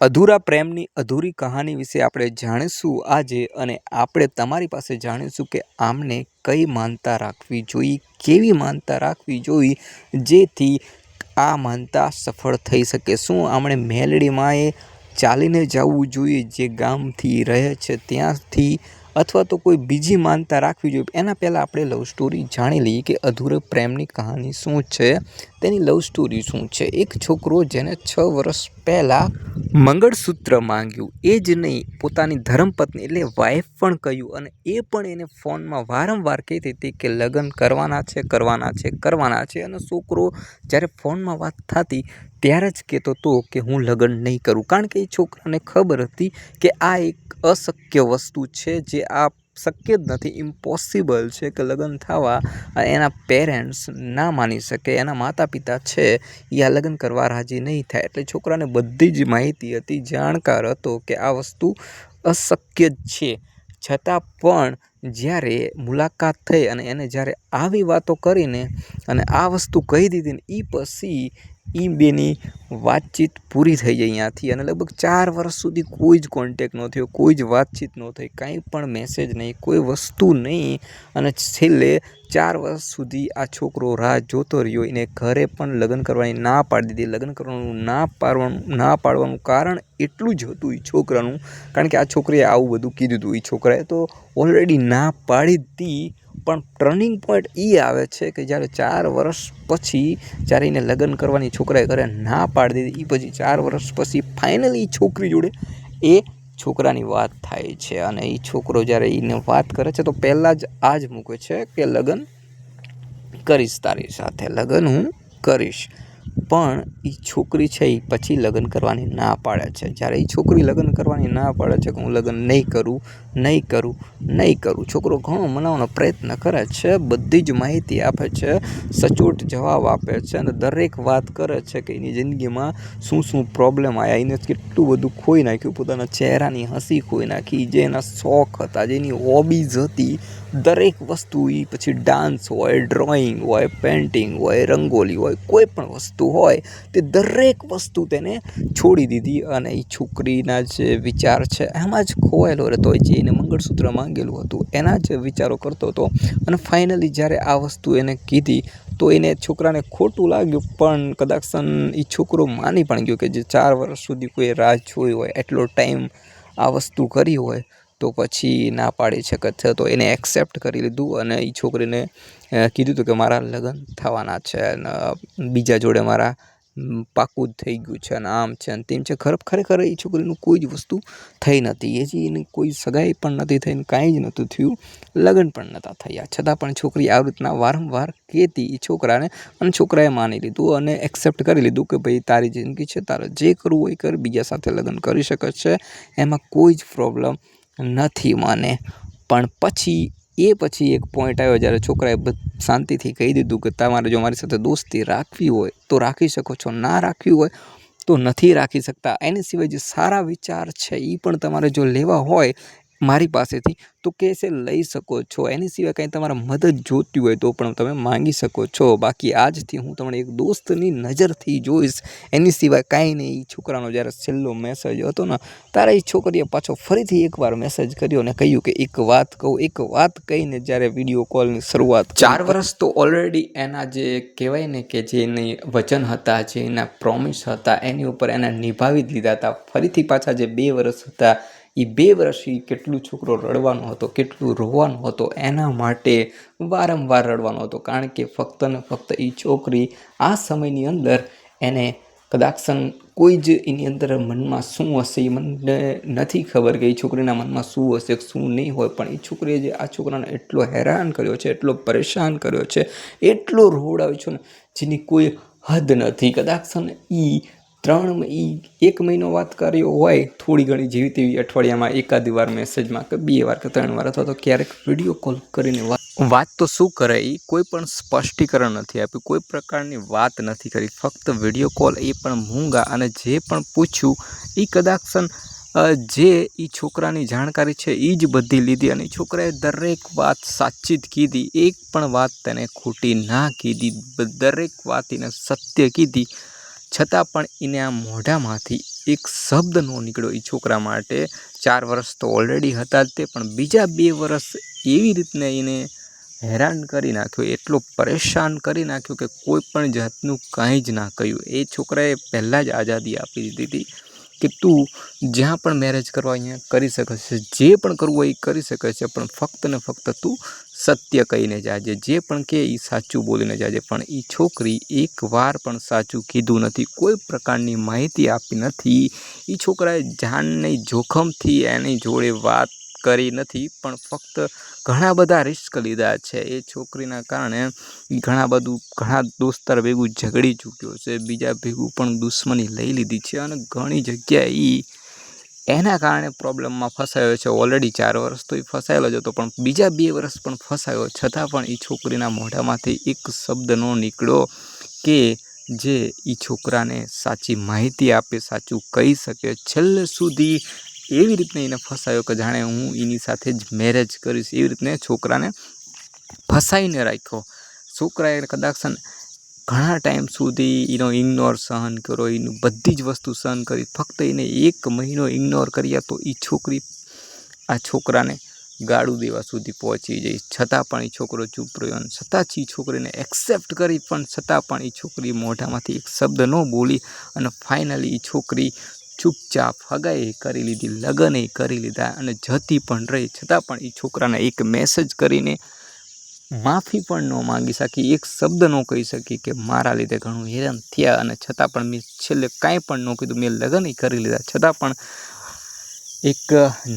અધૂરા પ્રેમની અધૂરી કહાની વિશે આપણે જાણીશું આજે, અને આપણે તમારી પાસે જાણીશું કે આમને કઈ માનતા રાખવી જોઈએ, કેવી માનતા રાખવી જોઈએ જેથી આ માનતા સફળ થઈ શકે। શું આમણે મેલડીમાં ચાલીને જવું જોઈએ જે ગામથી રહે છે ત્યાંથી, અથવા તો કોઈ બીજી માનતા રાખવી જોઈએ? એના પહેલાં આપણે લવ સ્ટોરી જાણી લઈએ કે અધૂરા પ્રેમની કહાની શું છે, તેની લવ સ્ટોરી શું છે। એક છોકરો જેને 6 વર્ષ પહેલાં મંગળસૂત્ર માંગ્યું, એ જ નહીં પોતાની ધર્મપત્ની એટલે વાઈફ પણ કહ્યું, અને એ પણ એને ફોનમાં વારંવાર કહેતી હતી કે લગ્ન કરવાના છે। અને છોકરો જ્યારે ફોનમાં વાત થતી ત્યારે જ કહેતો હતો કે હું લગ્ન નહીં કરું, કારણ કે એ છોકરાને ખબર હતી કે આ એક અશક્ય વસ્તુ છે, જે આ શક્ય જ નથી, ઇમ્પોસિબલ છે કે લગ્ન થવા એના પેરેન્ટ્સ ના માની શકે, એના માતા પિતા છે એ આ લગ્ન કરવા રાજી નહીં થાય। એટલે છોકરાને બધી જ માહિતી હતી, જાણકાર હતો કે આ વસ્તુ અશક્ય જ છે, છતાં પણ જ્યારે મુલાકાત થઈ અને એને જ્યારે આવી વાતો કરીને અને આ વસ્તુ કહી દીધી ને એ પછી એ બેની વાતચીત પૂરી થઈ ગઈ અહીંયાથી, અને લગભગ 4 વર્ષ સુધી કોઈ જ કોન્ટેક્ટ ન થયો, કોઈ જ વાતચીત ન થઈ, કાંઈ પણ મેસેજ નહીં, કોઈ વસ્તુ નહીં। અને છેલ્લે 4 વર્ષ સુધી આ છોકરો રાહ જોતો રહ્યો, એને ઘરે પણ લગ્ન કરવાની ના પાડી દીધી। લગ્ન કરવાનું ના પાડવાનું કારણ એટલું જ હતું એ છોકરાનું, કારણ કે આ છોકરીએ આવું બધું કીધું હતું, એ છોકરાએ તો ઓલરેડી ના પાડી હતી। પણ ટર્નિંગ પોઈન્ટ એ આવે છે કે જ્યારે 4 વર્ષ પછી જ્યારે એને લગ્ન કરવાની છોકરાએ ઘરે ના પાડી દીધી, એ પછી 4 વર્ષ પછી ફાઇનલી છોકરી જોડે એ છોકરાની વાત થાય છે, અને એ છોકરો જ્યારે એને વાત કરે છે તો પહેલાં જ આ જ મૂકે છે કે લગ્ન કરીશ, તારી સાથે લગ્ન હું કરીશ। પણ એ છોકરી છે એ પછી લગ્ન કરવાની ના પાડે છે। જ્યારે એ છોકરી લગ્ન કરવાની ના પાડે છે કે હું લગ્ન નહીં કરું, છોકરો ઘણો મનાવવાનો પ્રયત્ન કરે છે, બધી જ માહિતી આપે છે, સચોટ જવાબ આપે છે, અને દરેક વાત કરે છે કે એની જિંદગીમાં શું પ્રોબ્લેમ આવ્યા, એને કેટલું બધું ખોઈ નાખ્યું, પોતાના ચહેરાની હસી ખોઈ નાખી, જે એના શોખ હતા, જેની હોબીઝ હતી, દરેક વસ્તુ, એ પછી ડાન્સ હોય, ડ્રોઈંગ હોય, પેઇન્ટિંગ હોય, રંગોલી હોય, કોઈ પણ વસ્તુ હોય તે દરેક વસ્તુ તેને છોડી દીધી, અને એ છોકરીના જે વિચાર છે એમાં જ ખોવાયેલો રહેતો હોય, જે એને મંગળસૂત્ર માંગેલું હતું એના જ વિચારો કરતો હતો। અને ફાઇનલી જ્યારે આ વસ્તુ એને કીધી તો એને છોકરાને ખોટું લાગ્યું, પણ કદાચ એ છોકરો માની પણ ગયો કે જે 4 વર્ષ સુધી કોઈ રાહ જોઈ હોય, એટલો ટાઈમ આ વસ્તુ કરી હોય તો પછી ના પાડી શકે છે, તો એને એક્સેપ્ટ કરી લીધું, અને એ છોકરીને કીધું હતું કે મારા લગ્ન થવાના છે, અને બીજા જોડે મારા પાકું જ થઈ ગયું છે, અને આમ છે અને તેમ છે। ખરેખર એ છોકરીનું કોઈ જ વસ્તુ થઈ નથી, હજી એની કોઈ સગાઈ પણ નથી થઈ, કાંઈ જ નહોતું થયું, લગ્ન પણ નહોતા થયા, છતાં પણ છોકરી આવી રીતના વારંવાર કહેતી એ છોકરાને, અને છોકરાએ માની લીધું અને એક્સેપ્ટ કરી લીધું કે ભાઈ તારી જિંદગી છે, તારે જે કરવું હોય કર, બીજા સાથે લગ્ન કરી શકે છે, એમાં કોઈ જ પ્રોબ્લેમ નથી મને। પણ પછી એક પોઈન્ટ આવ્યો જ્યારે છોકરાએ શાંતિથી કહી દીધું કે તમારે જો મારી સાથે દોસ્તી રાખવી હોય તો રાખી શકો છો, ના રાખવી હોય તો નથી રાખી શકતા, એની સિવાય જે સારા વિચાર છે એ પણ તમારે જો લેવા હોય મારી પાસેથી તો કહેશે લઈ શકો છો, એની સિવાય કંઈ તમારા મદદ જોતી હોય તો પણ તમે માંગી શકો છો, બાકી આજથી હું તમને એક દોસ્તની નજરથી જોઈશ, એની સિવાય કાંઈ નહીં। એ છોકરાનો જ્યારે છેલ્લો મેસેજ હતો ને ત્યારે એ છોકરીએ પાછો ફરીથી એકવાર મેસેજ કર્યો અને કહ્યું કે એક વાત કહીને જ્યારે વિડીયો કોલની શરૂઆત, 4 વર્ષ તો ઓલરેડી એના જે કહેવાય ને કે જે એની વચન હતા, જે એના પ્રોમિસ હતા, એની ઉપર એને નિભાવી જ લીધા હતા। ફરીથી પાછા જે 2 વર્ષ હતા, એ 2 વર્ષ કેટલું છોકરો રડવાનો હતો, કેટલું રોવાનો હતો, એના માટે વારંવાર રડવાનો હતો, કારણ કે ફક્ત ને ફક્ત એ છોકરી આ સમયની અંદર એને કદાચ કોઈ જ એની અંદર મનમાં શું હશે એ મને નથી ખબર કે એ છોકરીના મનમાં શું હશે શું નહીં હોય, પણ એ છોકરીએ જે આ છોકરાને એટલો હેરાન કર્યો છે, એટલો પરેશાન કર્યો છે, એટલો રોવડાવ્યો છે ને જેની કોઈ હદ નથી। કદાચ એ 1 મહિનો વાત કર્યો હોય થોડી ઘણી જેવી તેવી, અઠવાડિયામાં એકાદી વાર મેસેજમાં કે 2 વાર કે 3 વાર, અથવા તો ક્યારેક વિડીયો કોલ કરીને વાત તો શું કરે, એ કોઈ પણ સ્પષ્ટીકરણ નથી આપ્યું, કોઈ પ્રકારની વાત નથી કરી, ફક્ત વિડીયો કોલ, એ પણ મૂંગા, અને જે પણ પૂછ્યું એ કદાચ જે એ છોકરાની જાણકારી છે એ જ બધી લીધી, અને છોકરાએ દરેક વાત સાચી જ કીધી, એક પણ વાત તેને ખોટી ના કીધી, દરેક વાત એને સત્ય કીધી, છતાં પણ એને આ મોઢામાંથી એક શબ્દ ન નીકળ્યો એ છોકરા માટે. 4 વર્ષ તો ઓલરેડી હતા જ તે, પણ બીજા 2 વર્ષ એવી રીતને એને હેરાન કરી નાખ્યો, એટલો પરેશાન કરી નાખ્યો કે કોઈ પણ જાતનું કંઈ જ ના કહ્યું. એ છોકરાએ પહેલાં જ આઝાદી આપી દીધી હતી કે તું જ્યાં પણ મેરેજ કરવા અહીંયા કરી શકે છે, જે પણ કરવું હોય એ કરી શકે છે, પણ ફક્ત ને ફક્ત તું સત્ય કહીને જાજે, જે પણ કે એ સાચું બોલીને જાજે. પણ એ છોકરી એક વાર પણ સાચું કીધું નથી, કોઈ પ્રકારની માહિતી આપી નથી. એ છોકરાએ જાનની જોખમથી એની જોડે વાત કરી નથી, પણ ફક્ત ઘણા બધા રિસ્ક લીધા છે. એ છોકરીના કારણે ઘણા દોસ્તાર ભેગું ઝઘડી ચૂક્યો છે, બીજા ભેગું પણ દુશ્મની લઈ લીધી છે, અને ઘણી જગ્યાએ એના કારણે પ્રોબ્લેમમાં ફસાયો છે. ઓલરેડી 4 વર્ષ તો એ ફસાયેલો જ હતો, પણ બીજા 2 વર્ષ પણ ફસાયો, છતાં પણ એ છોકરીના મોઢામાંથી એક શબ્દ ન નીકળ્યો કે જે એ છોકરાને સાચી માહિતી આપે, સાચું કહી શકે. છેલ્લે સુધી એવી રીતને એને ફસાયો કે જાણે હું એની સાથે જ મેરેજ કરીશ, એવી રીતને છોકરાને ફસાઈને રાખ્યો. છોકરાએ કદાચ ઘણા ટાઈમ સુધી એનો ઇગ્નોર સહન કર્યો, એની બધી જ વસ્તુ સહન કરી. ફક્ત એને 1 મહિનો ઇગ્નોર કર્યા તો એ છોકરી આ છોકરાને ગાળું દેવા સુધી પહોંચી જઈ, છતાં પણ એ છોકરો ચૂપ રહ્યો, અને છતાં એ છોકરીને એક્સેપ્ટ કરી, પણ છતાં પણ એ છોકરી મોઢામાંથી એક શબ્દ ન બોલી, અને ફાઇનલી એ છોકરી ચૂપચાપ હગાઈ કરી લીધી, લગ્ન કરી લીધા, અને જતી પણ રહી. છતાં પણ એ છોકરાને એક મેસેજ કરીને માફી પણ ન માંગી શકી, એક શબ્દ ન કહી શકી કે મારા લીધે ઘણું હેરાન થયા, અને છતાં પણ મેં છેલ્લે કાંઈ પણ ન કીધું, મેં લગ્ન કરી લીધા, છતાં પણ એક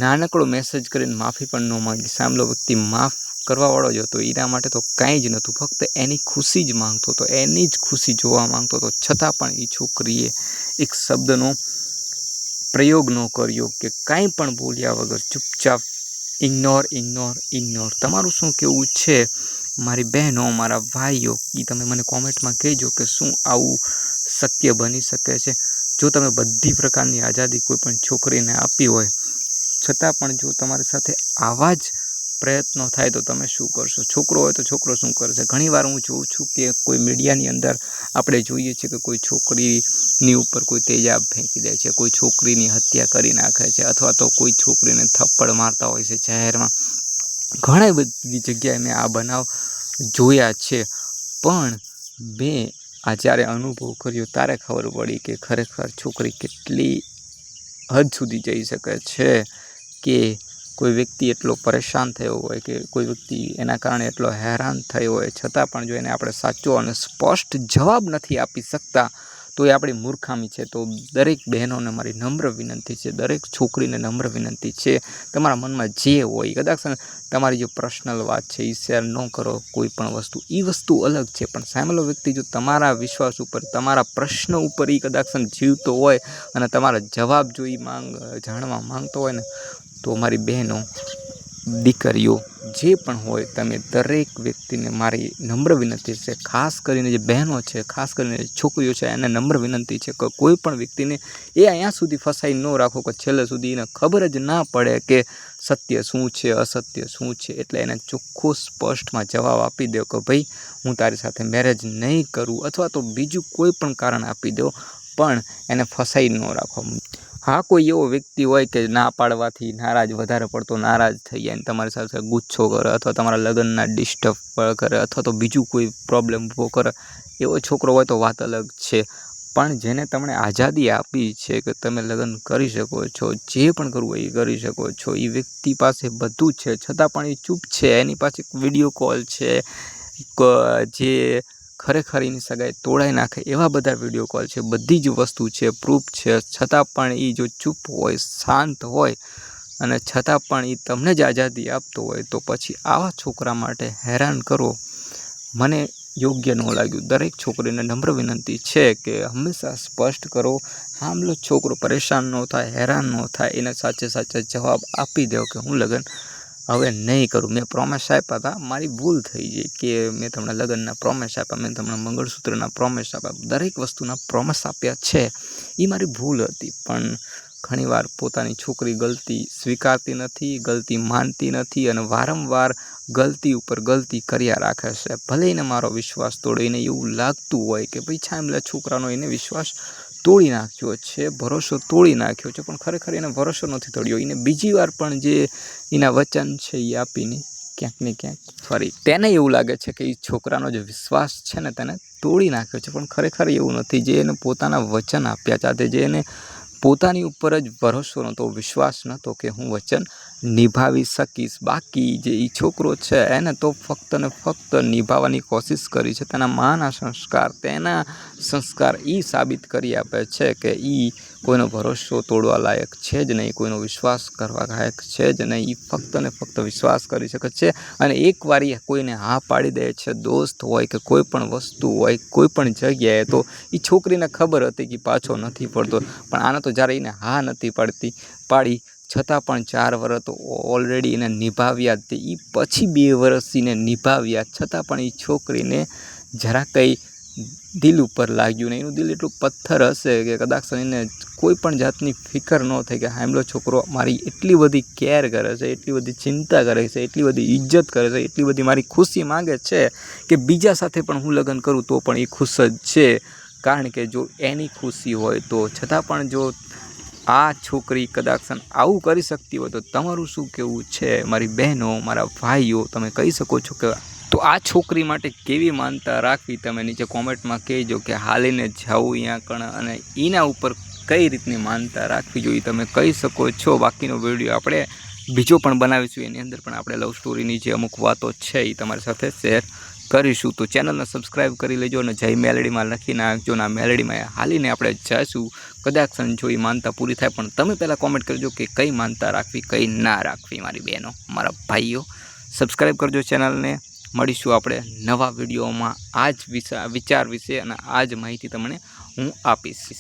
નાનકડો મેસેજ કરીને માફી પણ ન માંગી. સામેલો વ્યક્તિ માફ કરવાવાળો જ હતો, એના માટે તો કાંઈ જ નહોતું, ફક્ત એની ખુશી જ માંગતો હતો, એની જ ખુશી જોવા માંગતો હતો. છતાં પણ એ છોકરીએ એક શબ્દનો પ્રયોગ ન કર્યો કે કાંઈ પણ બોલ્યા વગર ચૂપચાપ ઇગ્નોર. તમારું શું કહેવું છે મારી બહેનો, મારા ભાઈઓ, એ તમે મને કોમેન્ટમાં કહેજો કે શું આવું શક્ય બની શકે છે? જો તમે બધી પ્રકારની આઝાદી કોઈ પણ છોકરીને આપી હોય, છતાં પણ જો તમારી સાથે આવા જ પ્રયત્નો થાય તો તમે શું કરશો? છોકરો હોય તો છોકરો શું કરશે? ઘણીવાર હું જોઉં છું કે કોઈ મીડિયાની અંદર આપણે જોઈએ છીએ કે કોઈ છોકરીની ઉપર કોઈ તેજાબ ફેંકી દે છે, કોઈ છોકરીની હત્યા કરી નાખે છે, અથવા તો કોઈ છોકરીને થપ્પડ મારતા હોય છે જાહેરમાં. ઘણી બધી જગ્યાએ મેં આ બનાવ જોયા છે, પણ મેં આ જ્યારે અનુભવ કર્યો ત્યારે ખબર પડી કે ખરેખર છોકરી કેટલી હદ સુધી જઈ શકે છે કે કોઈ વ્યક્તિ એટલો પરેશાન થયો હોય, કે કોઈ વ્યક્તિ એના કારણે એટલો હેરાન થયો હોય, છતાં પણ જો એને આપણે સાચો અને સ્પષ્ટ જવાબ નથી આપી શકતા તો એ આપણી મૂર્ખામી છે. તો દરેક બહેનોને મારી નમ્ર વિનંતી છે, દરેક છોકરીને નમ્ર વિનંતી છે, તમારા મનમાં જે હોય, કદાચ તમારી જો પર્સનલ વાત છે એ શેર ન કરો, કોઈ પણ વસ્તુ, એ વસ્તુ અલગ છે, પણ સામેલો વ્યક્તિ જો તમારા વિશ્વાસ ઉપર, તમારા પ્રશ્ન ઉપર એ કદાચ જીવતો હોય અને તમારા જવાબ જો એ જાણવા માંગતો હોય ને, તો મારી બહેનો, દીકરીઓ, જે પણ હોય, તમે દરેક વ્યક્તિને મારી નમ્ર વિનંતી છે, ખાસ કરીને જે બહેનો છે, ખાસ કરીને છોકરીઓ છે, એને નમ્ર વિનંતી છે કે કોઈ પણ વ્યક્તિને એ અહીંયા સુધી ફસાઈ ન રાખો કે છેલ્લે સુધી એને ખબર જ ના પડે કે સત્ય શું છે, અસત્ય શું છે. એટલે એને ચોખ્ખો સ્પષ્ટમાં જવાબ આપી દો કે ભાઈ હું તારી સાથે મેરેજ નહીં કરું, અથવા તો બીજું કોઈ પણ કારણ આપી દો, પણ એને ફસાઈ ન રાખો. હા, કોઈ એવો વ્યક્તિ હોય કે ના પાડવાથી વધારે પડતો નારાજ થઈ જાય, તમારી સાથે ગુસ્સો કરે, અથવા તમારા લગ્નના ડિસ્ટર્બ કરે, અથવા તો બીજું કોઈ પ્રોબ્લેમ ઊભો કરે, એવો છોકરો હોય તો વાત અલગ છે. પણ જેને તમને આઝાદી આપી છે કે તમે લગ્ન કરી શકો છો, જે પણ કરવું હોય એ કરી શકો છો, એ વ્યક્તિ પાસે બધું છે, છતાં પણ એ ચૂપ છે. એની પાસે વિડીયો કોલ છે, જે ખરેખર એની સગાઈ તોડાઈ નાખે એવા બધા વિડીયો કોલ છે, બધી જ વસ્તુ છે, પ્રૂફ છે, છતાં પણ એ જો ચૂપ હોય, શાંત હોય, અને છતાં પણ એ તમને જ આઝાદી આપતો હોય, તો પછી આવા છોકરા માટે હેરાન કરો મને યોગ્ય ન લાગ્યું. દરેક છોકરીને નમ્ર વિનંતી છે કે હંમેશા સ્પષ્ટ કરો, આમલો છોકરો પરેશાન ન થાય, હેરાન ન થાય, એને સાચા જવાબ આપી દો કે હું લગ્ન હવે નહીં કરું. મેં પ્રોમિસ આપ્યા હતા, મારી ભૂલ થઈ ગઈ કે મેં તમને લગ્નના પ્રોમિસ આપ્યા, મેં તમને મંગળસૂત્રના પ્રોમિસ આપ્યા, દરેક વસ્તુના પ્રોમિસ આપ્યા છે, એ મારી ભૂલ હતી. પણ ઘણીવાર પોતાની છોકરી ગલતી સ્વીકારતી નથી, ગલતી માનતી નથી, અને વારંવાર ગલતી ઉપર ગલતી કર્યા રાખે છે. ભલે એને મારો વિશ્વાસ તોડે, એને એવું લાગતું હોય કે ભાઈ છામલા છોકરાનો એને વિશ્વાસ તોડી નાખ્યો છે, ભરોસો તોડી નાખ્યો છે, પણ ખરેખર એને ભરોસો નથી તોડ્યો. એને બીજી વાર પણ જે એના વચન છે એ આપીને ક્યાંક ને ક્યાંક ફરી તેને એવું લાગે છે કે એ છોકરાનો જે વિશ્વાસ છે ને તેને તોડી નાખ્યો છે, પણ ખરેખર એવું નથી. જે એને પોતાના વચન આપ્યા સાથે, જે એને પોતાની ઉપર જ ભરોસો નહોતો, વિશ્વાસ નહોતો કે હું વચન નિભાવી શકીશ. બાકી જે એ છોકરો છે એને તો ફક્ત ને ફક્ત નિભાવવાની કોશિશ કરી છે. તેના માના સંસ્કાર, તેના સંસ્કાર એ સાબિત કરી આપે છે કે એ કોઈનો ભરોસો તોડવા લાયક છે જ નહીં, કોઈનો વિશ્વાસ કરવા લાયક છે જ નહીં. એ ફક્ત ને ફક્ત વિશ્વાસ કરી શકે છે અને એકવાર એ કોઈને હા પાડી દે છે, દોસ્ત હોય કે કોઈ પણ વસ્તુ હોય, કોઈ પણ જગ્યાએ, તો એ છોકરીને ખબર હતી કે પાછો નથી પડતો. પણ આને તો જ્યારે એને હા નથી પાડી છતાં પણ 4 વર્ષ તો ઓલરેડી એને નિભાવ્યા જ. એ પછી 2 વર્ષ એને નિભાવ્યા છતાં પણ એ છોકરીને જરા કંઈ દિલ ઉપર લાગ્યું નહીં. એનું દિલ એટલું પથ્થર હશે કે કદાચ એને કોઈ પણ જાતની ફિકર ન થઈ કે હામલો છોકરો મારી એટલી બધી કેર કરે છે, એટલી બધી ચિંતા કરે છે, એટલી બધી ઇજ્જત કરે છે, એટલી બધી મારી ખુશી માંગે છે કે બીજા સાથે પણ હું લગ્ન કરું તો પણ એ ખુશ જ છે. કારણ કે જો એની ખુશી હોય તો છતાં પણ જો આ છોકરી કદાચ આવું કરી શકતી હોય તો તમારું શું કહેવું છે મારી બહેનો, મારા ભાઈઓ? તમે કહી શકો છો કે તો આ છોકરી માટે કેવી માનતા રાખવી? તમે નીચે કોમેન્ટમાં કહેજો કે હાલીને જવું અહીંયા કણ અને એના ઉપર કઈ રીતની માનતા રાખવી જોઈએ, તમે કહી શકો છો. બાકીનો વિડીયો આપણે બીજો પણ બનાવીશું, એની અંદર પણ આપણે લવ સ્ટોરીની જે અમુક વાતો છે એ તમારી સાથે શેર કરીશું. તો ચેનલને સબસ્ક્રાઈબ કરી લેજો અને જય મેલેડીમાં લખી નાખજો. અને આ મેલેડીમાં હાલીને આપણે જઈશું. કદાચ જો એ માનતા પૂરી થાય, પણ તમે પહેલાં કોમેન્ટ કરજો કે કઈ માનતા રાખવી, કઈ ના રાખવી. મારી બહેનો, મારા ભાઈઓ, સબસ્ક્રાઈબ કરજો ચેનલને. મળીશું આપણે નવા વિડીયોમાં. આ જ વિચાર વિશે અને આ જ માહિતી તમને હું આપીશ.